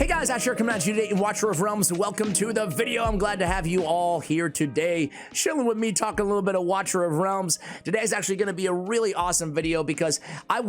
Hey guys, Asher coming at you today in Watcher of Realms. Welcome to the video. I'm glad to have you all here today, chilling with me, talking a little bit of Watcher of Realms. Today is actually going to be a really awesome video because I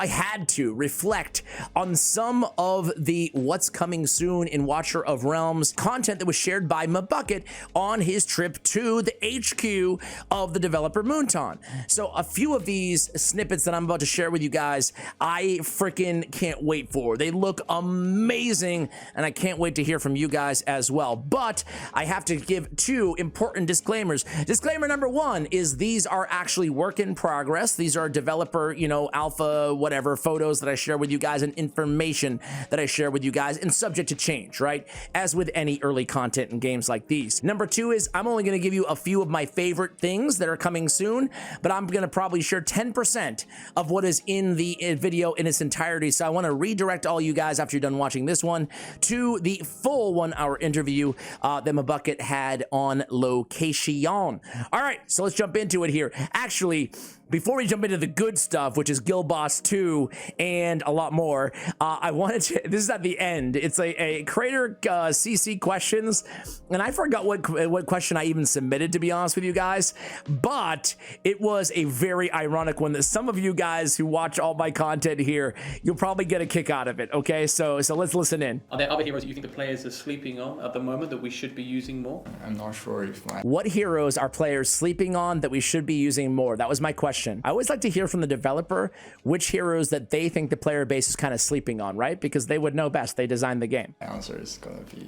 had to reflect on some of the what's coming soon in Watcher of Realms content that was shared by Macucket on his trip to the HQ of the developer Moonton. So a few of these snippets that I'm about to share with you guys, I freaking can't wait for. They look amazing. And I can't wait to hear from you guys as well. But I have to give two important disclaimers. Disclaimer number one is these are actually work in progress. These are developer, alpha, whatever, photos that I share with you guys and information that I share with you guys and subject to change, right? As with any early content in games like these. Number two is I'm only going to give you a few of my favorite things that are coming soon, but I'm going to probably share 10% of what is in the video in its entirety. So I want to redirect all you guys after you're done watching this one to the full 1 hour interview that Macucket had on location. All right, so let's jump into it here. Actually, before we jump into the good stuff, which is Guild Boss 2 and a lot more, I wanted to, this is at the end, it's a creator CC questions, and I forgot what question I even submitted, to be honest with you guys, but it was a very ironic one that some of you guys who watch all my content here, you'll probably get a kick out of it, okay? So let's listen in. Are there other heroes that you think the players are sleeping on at the moment that we should be using more? I'm not sure if What heroes are players sleeping on that we should be using more? That was my question. I always like to hear from the developer which heroes that they think the player base is kind of sleeping on, right? Because they would know best. They designed the game. my answer is gonna be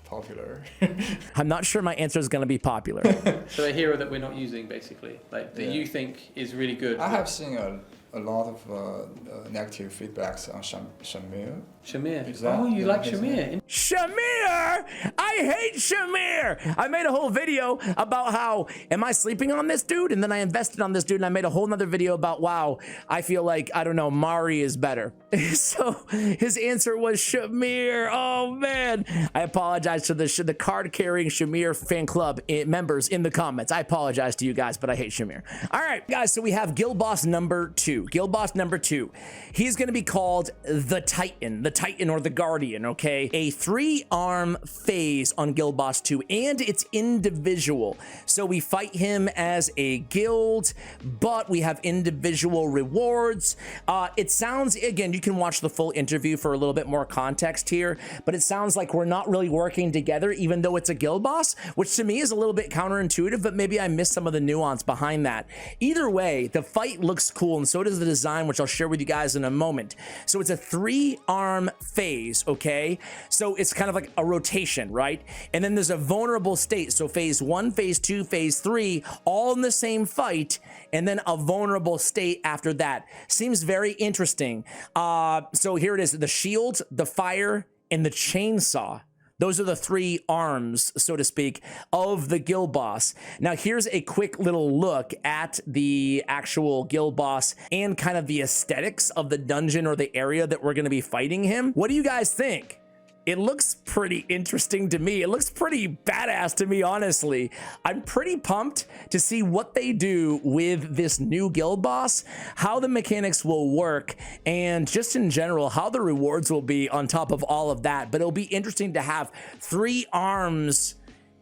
popular. I'm not sure my answer is going to be popular. So a hero that we're not using, basically, like that you think is really good. I have seen a lot of negative feedbacks on Shamir. Shamir. Is that- Oh, you yeah, like his Shamir? Shamir! I hate Shamir! I made a whole video about how, am I sleeping on this dude? And then I invested on this dude and I made a whole nother video about, wow, I feel like, I don't know, Mari is better. So his answer was Shamir. Oh man. I apologize to the card carrying Shamir fan club members in the comments. I apologize to you guys, but I hate Shamir. All right, guys, so we have Guild Boss number 2. Guild Boss number 2. He's going to be called the Titan or the Guardian, okay? A 3-arm phase on Guild Boss 2, and it's individual. So we fight him as a guild, but we have individual rewards. It sounds, again, you can watch the full interview for a little bit more context here, but it sounds like we're not really working together, even though it's a guild boss, which to me is a little bit counterintuitive, but maybe I missed some of the nuance behind that. Either way, the fight looks cool, and so does the design, which I'll share with you guys in a moment. So it's a 3-arm phase, okay? So it's kind of like a rotation, right? And then there's a vulnerable state. So phase 1, phase 2, phase 3, all in the same fight, and then a vulnerable state after that. Seems very interesting. So here it is, the shield, the fire, and the chainsaw. Those are the 3 arms, so to speak, of the guild boss. Now, here's a quick little look at the actual guild boss and kind of the aesthetics of the dungeon or the area that we're going to be fighting him. What do you guys think? It looks pretty interesting to me. It looks pretty badass to me, honestly. I'm pretty pumped to see what they do with this new guild boss, how the mechanics will work, and just in general, how the rewards will be on top of all of that. But it'll be interesting to have 3 arms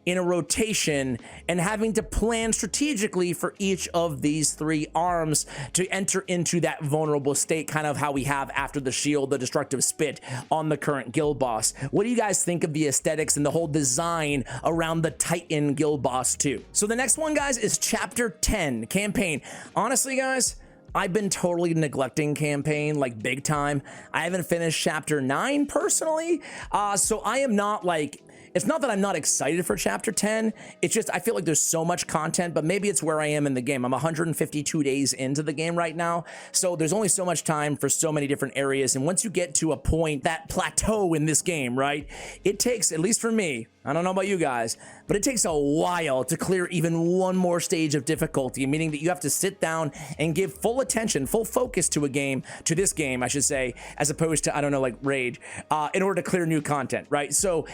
in a rotation and having to plan strategically for each of these 3 arms to enter into that vulnerable state, kind of how we have after the shield, the destructive spit on the current guild boss. What do you guys think of the aesthetics and the whole design around the Titan guild boss 2? So the next one, guys, is chapter 10 campaign. Honestly, guys, I've been totally neglecting campaign, like big time. I haven't finished chapter 9 personally. So I am not like, it's not that I'm not excited for chapter 10. It's just I feel like there's so much content, but maybe it's where I am in the game. I'm 152 days into the game right now. So there's only so much time for so many different areas. And once you get to a point, that plateau in this game, right? It takes, at least for me, I don't know about you guys, but it takes a while to clear even one more stage of difficulty, meaning that you have to sit down and give full attention, full focus to a game, to this game, I should say, as opposed to, I don't know, like Rage, in order to clear new content, right? So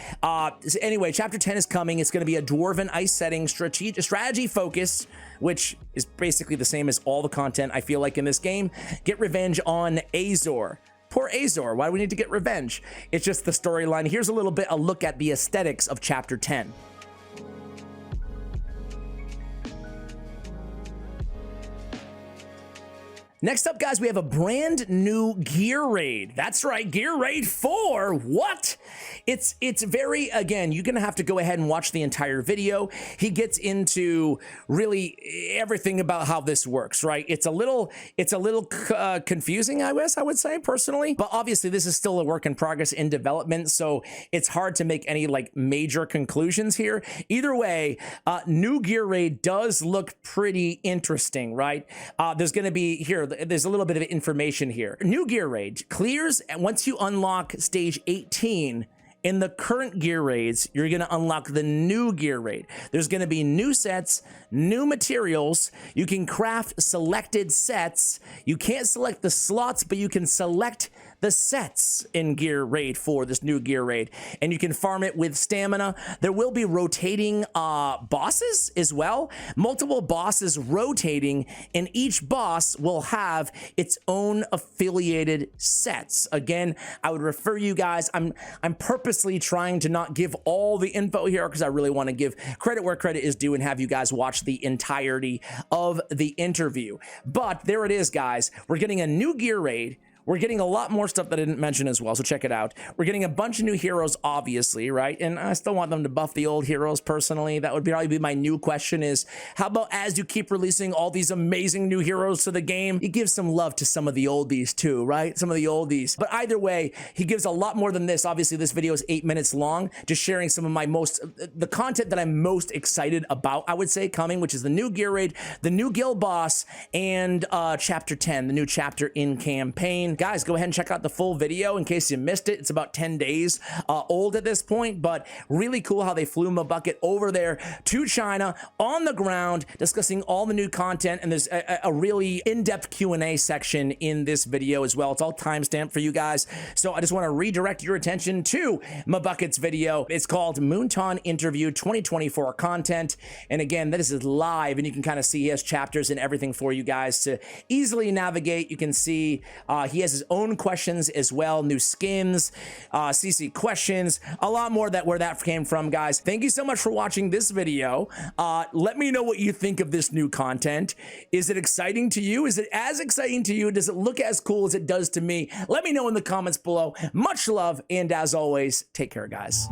anyway, chapter 10 is coming. It's going to be a Dwarven ice setting strategy focus, which is basically the same as all the content I feel like in this game. Get revenge on Azor. Poor Azor, why do we need to get revenge? It's just the storyline. Here's a look at the aesthetics of chapter 10. Next up, guys, we have a brand new gear raid. That's right, gear raid 4. What? It's very, again, you're gonna have to go ahead and watch the entire video. He gets into really everything about how this works, right? It's a little confusing, I guess I would say personally, but obviously this is still a work in progress in development, so it's hard to make any like major conclusions here. Either way, new gear raid does look pretty interesting, right? There's gonna be here. There's a little bit of information here. New gear raid clears once you unlock stage 18. In the current gear raids, you're gonna unlock the new gear raid. There's gonna be new sets, new materials. You can craft selected sets. You can't select the slots, but you can select the sets in gear raid 4, this new gear raid, and you can farm it with stamina. There will be rotating bosses as well, multiple bosses rotating, and each boss will have its own affiliated sets. Again, I would refer you guys, I'm purposely trying to not give all the info here because I really want to give credit where credit is due and have you guys watch the entirety of the interview. But there it is, guys. We're getting a new gear raid. We're getting a lot more stuff that I didn't mention as well, so check it out. We're getting a bunch of new heroes, obviously, right? And I still want them to buff the old heroes personally. That would probably be my new question is, how about as you keep releasing all these amazing new heroes to the game, you give some love to some of the oldies too, right? Some of the oldies. But either way, he gives a lot more than this. Obviously, this video is 8 minutes long, just sharing some of the content that I'm most excited about, I would say, coming, which is the new gear raid, the new guild boss, and chapter 10, the new chapter in campaign. Guys, go ahead and check out the full video in case you missed it. It's about 10 days old at this point, but really cool how they flew Macucket over there to China on the ground, discussing all the new content, and there's a really in-depth Q&A section in this video as well. It's all timestamped for you guys, so I just want to redirect your attention to Macucket's video. It's called Moonton Interview 2024 Content, and again, this is live, and you can kind of see he has chapters and everything for you guys to easily navigate. You can see he has his own questions as well, new skins, CC questions, a lot more where that came from, guys. Thank you so much for watching this video. Let me know what you think of this new content. Is it exciting to you? Is it as exciting to you? Does it look as cool as it does to me? Let me know in the comments below. Much love, and as always, take care, guys.